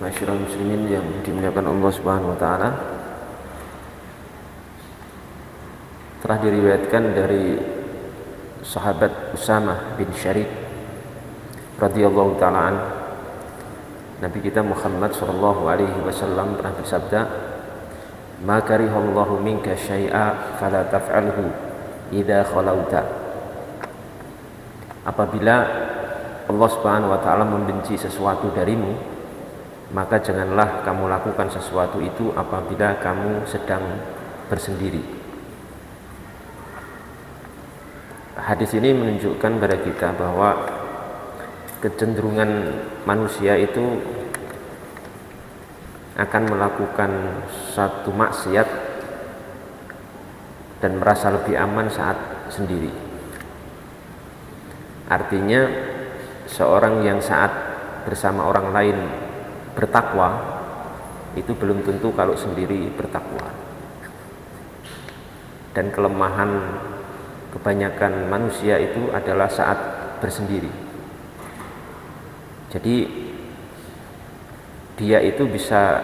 Masyarul muslimin yang dimuliakan Allah Subhanahu wa taala. Telah diriwayatkan dari sahabat Usamah bin Syarif radhiyallahu taala an, Nabi kita Muhammad sallallahu alaihi wasallam pernah bersabda, "Ma karihallahu minka syai'a fala taf'alhu idza khalauta." Apabila Allah Subhanahu wa taala membenci sesuatu darimu, maka janganlah kamu lakukan sesuatu itu apabila kamu sedang bersendiri. Hadis ini menunjukkan kepada kita bahwa kecenderungan manusia itu akan melakukan satu maksiat dan merasa lebih aman saat sendiri. Artinya seorang yang saat bersama orang lain bertakwa itu belum tentu kalau sendiri bertakwa. Dan kelemahan kebanyakan manusia itu adalah saat bersendiri. Jadi dia itu bisa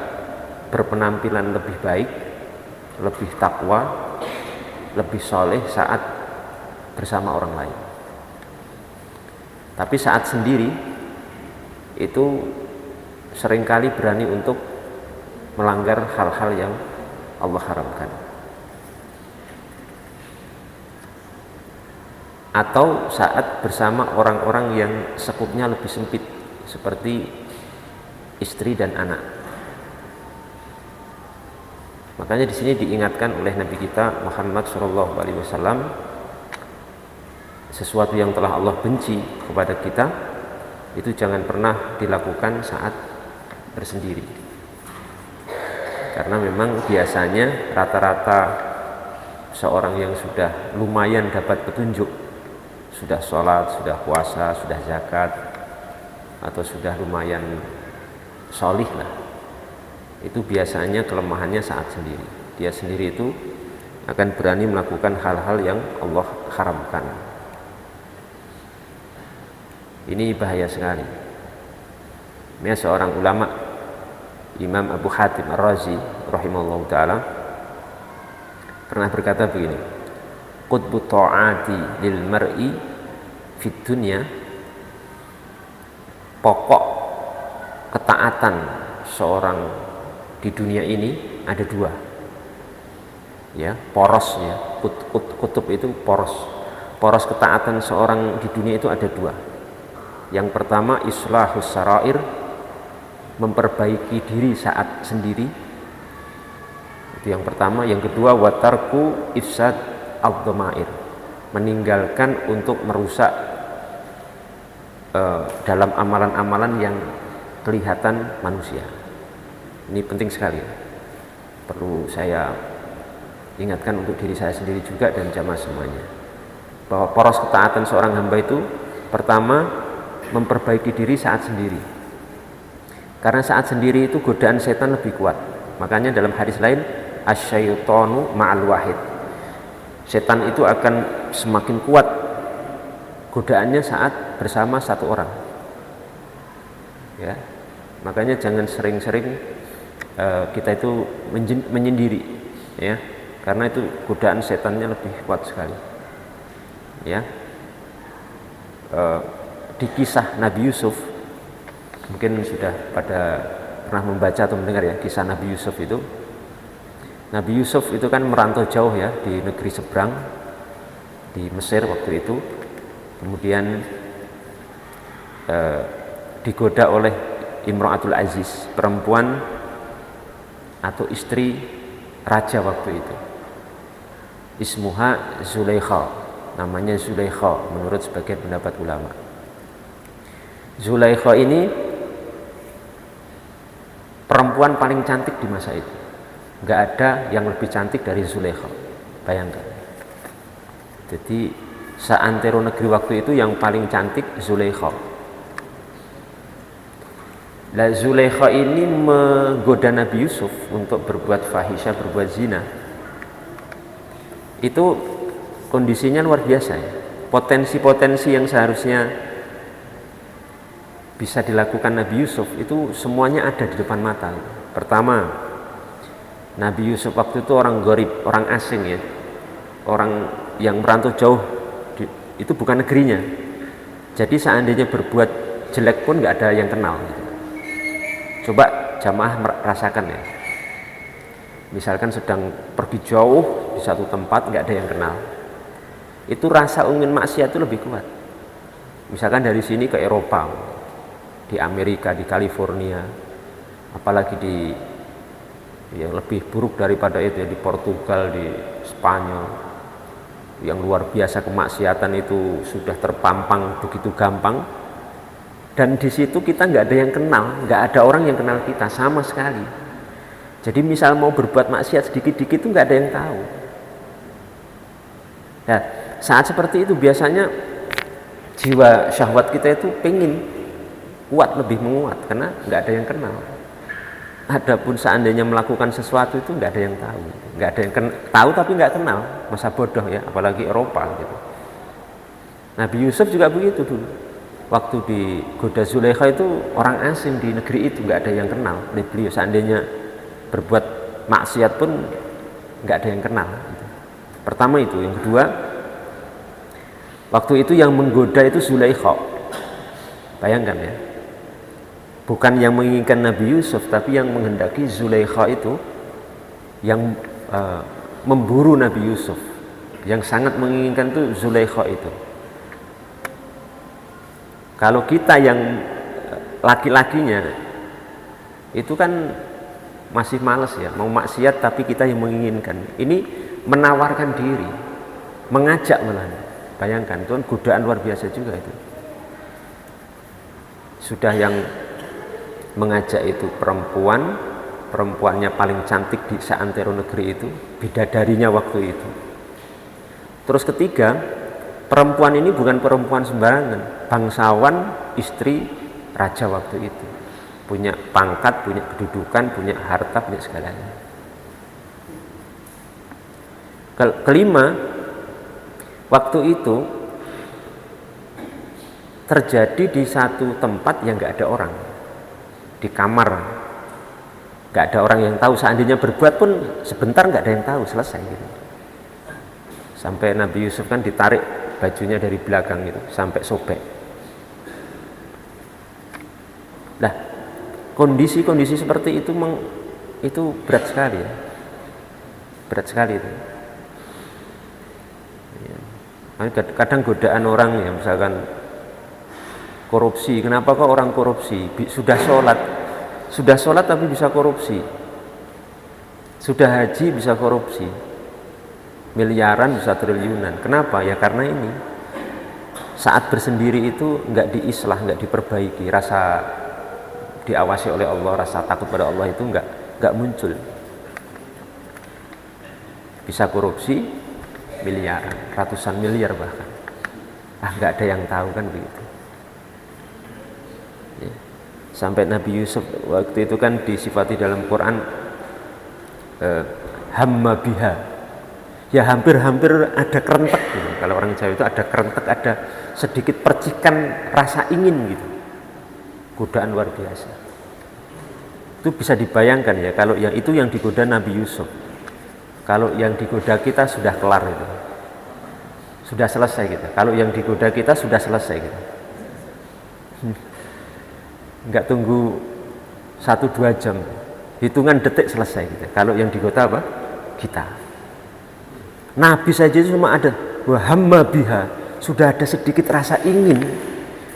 berpenampilan lebih baik, lebih takwa, lebih soleh saat bersama orang lain. Tapi saat sendiri itu seringkali berani untuk melanggar hal-hal yang Allah haramkan. Atau saat bersama orang-orang yang sekupnya lebih sempit seperti istri dan anak. Makanya di sini diingatkan oleh Nabi kita Muhammad SAW, sesuatu yang telah Allah benci kepada kita itu jangan pernah dilakukan saat bersendiri. Karena memang biasanya rata-rata seorang yang sudah lumayan dapat petunjuk, sudah sholat, sudah puasa, sudah zakat, atau sudah lumayan sholih lah, itu biasanya kelemahannya saat sendiri. Dia sendiri itu akan berani melakukan hal-hal yang Allah haramkan. Ini bahaya sekali. Ini seorang ulama, Imam Abu Hatim Ar-Razi rahimahullah ta'ala, pernah berkata begini, qutbu ta'ati lil mar'i fid dunya, pokok ketaatan seorang di dunia ini ada dua, ya, poros, ya, kutub itu poros ketaatan seorang di dunia itu ada dua. Yang pertama islahus sarair, memperbaiki diri saat sendiri, itu yang pertama. Yang kedua watarku ifsad ad-dhamair, meninggalkan untuk merusak dalam amalan-amalan yang kelihatan manusia. Ini penting sekali, perlu saya ingatkan untuk diri saya sendiri juga dan jamaah semuanya, bahwa poros ketaatan seorang hamba itu pertama memperbaiki diri saat sendiri. Karena saat sendiri itu godaan setan lebih kuat. Makanya dalam hadis lain, asyaitonu ma'al wahid, setan itu akan semakin kuat godaannya saat bersama satu orang, ya. Makanya jangan sering-sering kita itu menyendiri, ya, karena itu godaan setannya lebih kuat sekali, ya. Di kisah Nabi Yusuf, mungkin sudah pada pernah membaca atau mendengar, ya, kisah Nabi Yusuf itu. Nabi Yusuf itu kan merantau jauh, ya, di negeri seberang, di Mesir waktu itu. Kemudian digoda oleh Imra'atul Aziz, perempuan atau istri raja waktu itu. Ismuha Zulaikha, namanya Zulaikha menurut sebagian pendapat ulama. Zulaikha ini perempuan paling cantik di masa itu. Nggak ada yang lebih cantik dari Zulaikha, bayangkan. Jadi seantero negeri waktu itu yang paling cantik Zulaikha. Lah Zulaikha ini menggoda Nabi Yusuf untuk berbuat fahisha, berbuat zina. Itu kondisinya luar biasa, ya. Potensi-potensi yang seharusnya bisa dilakukan Nabi Yusuf itu semuanya ada di depan mata. Pertama, Nabi Yusuf waktu itu orang gharib, orang asing ya, orang yang merantau jauh, itu bukan negerinya. Jadi seandainya berbuat jelek pun nggak ada yang kenal gitu. Coba jamaah merasakan ya, misalkan sedang pergi jauh di satu tempat nggak ada yang kenal, itu rasa ingin maksiat itu lebih kuat. Misalkan dari sini ke Eropa, di Amerika, di California, apalagi di yang lebih buruk daripada itu ya, di Portugal, di Spanyol, yang luar biasa kemaksiatan itu sudah terpampang begitu gampang, dan di situ kita nggak ada yang kenal, nggak ada orang yang kenal kita sama sekali. Jadi misal mau berbuat maksiat sedikit-dikit itu nggak ada yang tahu. Nah, saat seperti itu biasanya jiwa syahwat kita itu pengen kuat, lebih menguat, karena nggak ada yang kenal. Adapun seandainya melakukan sesuatu itu nggak ada yang tahu, nggak ada yang tahu tapi nggak kenal, masa bodoh ya, apalagi Eropa gitu. Nabi Yusuf juga begitu dulu, waktu digoda Zulaikha itu orang asing di negeri itu, nggak ada yang kenal oleh beliau. Seandainya berbuat maksiat pun nggak ada yang kenal gitu. Pertama itu. Yang kedua, waktu itu yang menggoda itu Zulaikha, bayangkan ya, bukan yang menginginkan Nabi Yusuf, tapi yang menghendaki Zulaikha itu yang memburu Nabi Yusuf, yang sangat menginginkan itu Zulaikha itu. Kalau kita yang laki-lakinya itu kan masih males ya, mau maksiat, tapi kita yang menginginkan. Ini menawarkan diri, mengajak malah. Bayangkan, itu kan godaan luar biasa juga itu. Sudah yang mengajak itu perempuannya paling cantik di seantero negeri itu, bidadarinya waktu itu. Terus ketiga, perempuan ini bukan perempuan sembarangan, bangsawan, istri raja waktu itu, punya pangkat, punya kedudukan, punya harta, punya segalanya. Kelima, waktu itu terjadi di satu tempat yang nggak ada orang, di kamar, nggak ada orang yang tahu. Seandainya berbuat pun sebentar nggak ada yang tahu, selesai gitu. Sampai Nabi Yusuf kan ditarik bajunya dari belakang itu sampai sobek. Nah, kondisi-kondisi seperti itu itu berat sekali ya, berat sekali itu. Kadang godaan orang ya, misalkan korupsi. Kenapa kok orang korupsi? Sudah sholat tapi bisa korupsi, sudah haji bisa korupsi, miliaran bisa triliunan. Kenapa? Ya karena ini saat bersendiri itu nggak diislah, nggak diperbaiki, rasa diawasi oleh Allah, rasa takut pada Allah itu nggak muncul. Bisa korupsi miliaran, ratusan miliar bahkan, nggak ada yang tahu kan begitu ya. Sampai Nabi Yusuf waktu itu kan disifati dalam Quran hamma biha, ya hampir-hampir ada kerentek gitu. Kalau orang Jawa itu ada kerentek, ada sedikit percikan rasa ingin gitu, godaan luar biasa. Itu bisa dibayangkan ya, kalau yang itu yang digoda Nabi Yusuf. Kalau yang digoda kita sudah kelar itu, sudah selesai gitu. Kalau yang digoda kita sudah selesai gitu, nggak tunggu 1-2 jam, hitungan detik selesai gitu. Kalau yang digoda apa? Kita. Nabi saja itu cuma ada wahamma biha, sudah ada sedikit rasa ingin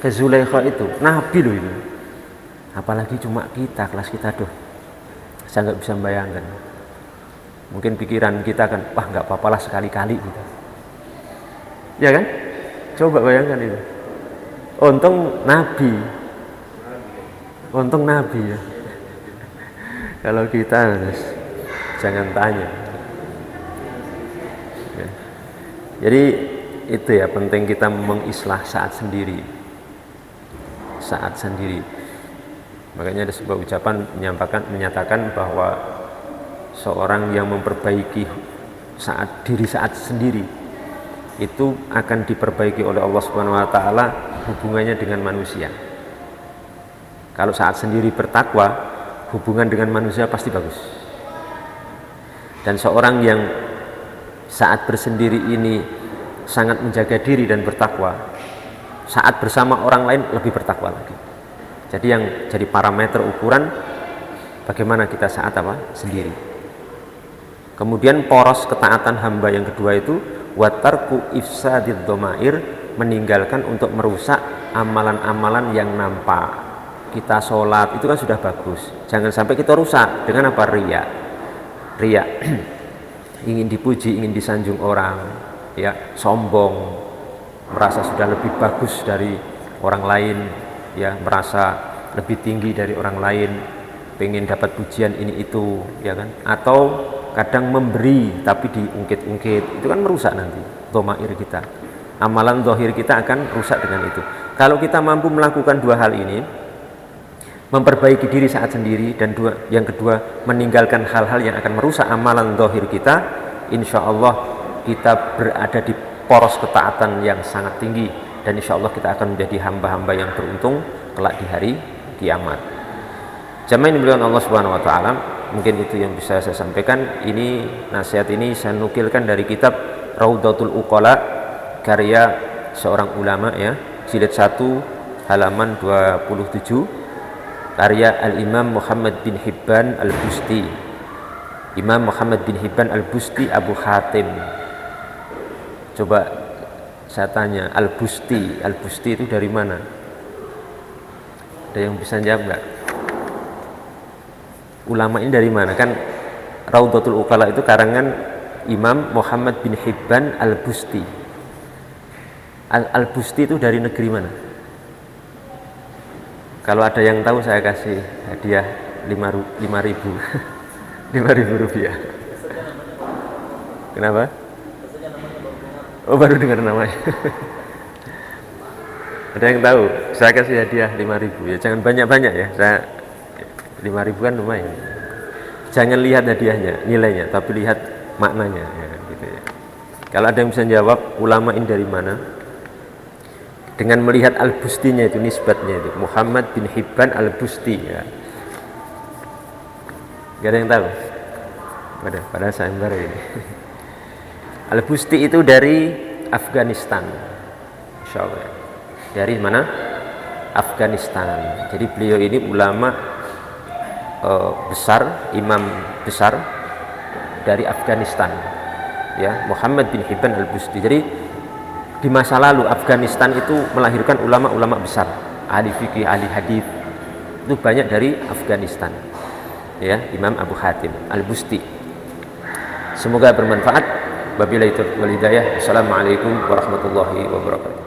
ke Zulaikha itu. Nabi loh itu, apalagi cuma kita, kelas kita. Saya nggak bisa membayangkan. Mungkin pikiran kita kan, wah nggak apa-apalah sekali-kali gitu, ya kan? Coba bayangkan itu. Untung Nabi ya. Kalau kita jangan tanya ya. Jadi itu ya, penting kita mengislah saat sendiri. Makanya ada sebuah ucapan menyatakan bahwa seorang yang memperbaiki diri saat sendiri itu akan diperbaiki oleh Allah Subhanahu wa taala hubungannya dengan manusia. Kalau saat sendiri bertakwa, hubungan dengan manusia pasti bagus. Dan seorang yang saat bersendiri ini sangat menjaga diri dan bertakwa, saat bersama orang lain lebih bertakwa lagi. Jadi yang jadi parameter ukuran bagaimana kita saat sendiri. Kemudian poros ketaatan hamba yang kedua itu watarku ifsadid domair, meninggalkan untuk merusak amalan-amalan yang nampak. Kita sholat itu kan sudah bagus, jangan sampai kita rusak dengan apa? Ria ingin dipuji, ingin disanjung orang, ya, sombong, merasa sudah lebih bagus dari orang lain, ya, merasa lebih tinggi dari orang lain, pengen dapat pujian ini itu, ya kan, atau kadang memberi tapi diungkit-ungkit, itu kan merusak nanti domair kita, amalan zahir kita akan rusak dengan itu. Kalau kita mampu melakukan dua hal ini, memperbaiki diri saat sendiri, dan yang kedua meninggalkan hal-hal yang akan merusak amalan zahir kita, insya Allah kita berada di poros ketaatan yang sangat tinggi, dan insya Allah kita akan menjadi hamba-hamba yang beruntung kelak di hari kiamat. Jamaah yang dimuliakan Allah Subhanahu wa taala, mungkin itu yang bisa saya sampaikan. Ini nasihat ini saya nukilkan dari kitab Raudatul Uqala karya seorang ulama, ya, jilid 1 halaman 27, karya Al-Imam Muhammad bin Hibban Al-Busti. Imam Muhammad bin Hibban Al-Busti Abu Hatim. Coba saya tanya, Al-Busti itu dari mana? Ada yang bisa jawab nggak? Ulama ini dari mana? Kan Raudatul Uqala itu karangan Imam Muhammad bin Hibban Al-Busti. Al-Busti itu dari negeri mana? Kalau ada yang tahu saya kasih hadiah 5.000 rupiah. Kenapa? Oh, baru dengar namanya. Ada yang tahu? Saya kasih hadiah 5.000, ya, jangan banyak-banyak ya. Saya 5.000 kan lumayan. Jangan lihat hadiahnya, nilainya, tapi lihat maknanya, ya, gitu ya. Kalau ada yang bisa jawab ulama ini dari mana? Dengan melihat Al-Bustinya itu, nisbatnya itu Muhammad bin Hibban Al-Busti, ya. Gak ada yang tahu? Pada sayembara ini. Al-Busti itu dari Afghanistan, insya Allah. Dari mana? Afghanistan. Jadi beliau ini ulama besar, imam besar dari Afghanistan, ya, Muhammad bin Hibban Al-Busti. Jadi di masa lalu Afghanistan itu melahirkan ulama-ulama besar, ahli fikih, ahli hadis, itu banyak dari Afghanistan, ya, Imam Abu Hatim Al-Busti. Semoga bermanfaat. Wabillahi taufiq wal hidayah. Assalamualaikum warahmatullahi wabarakatuh.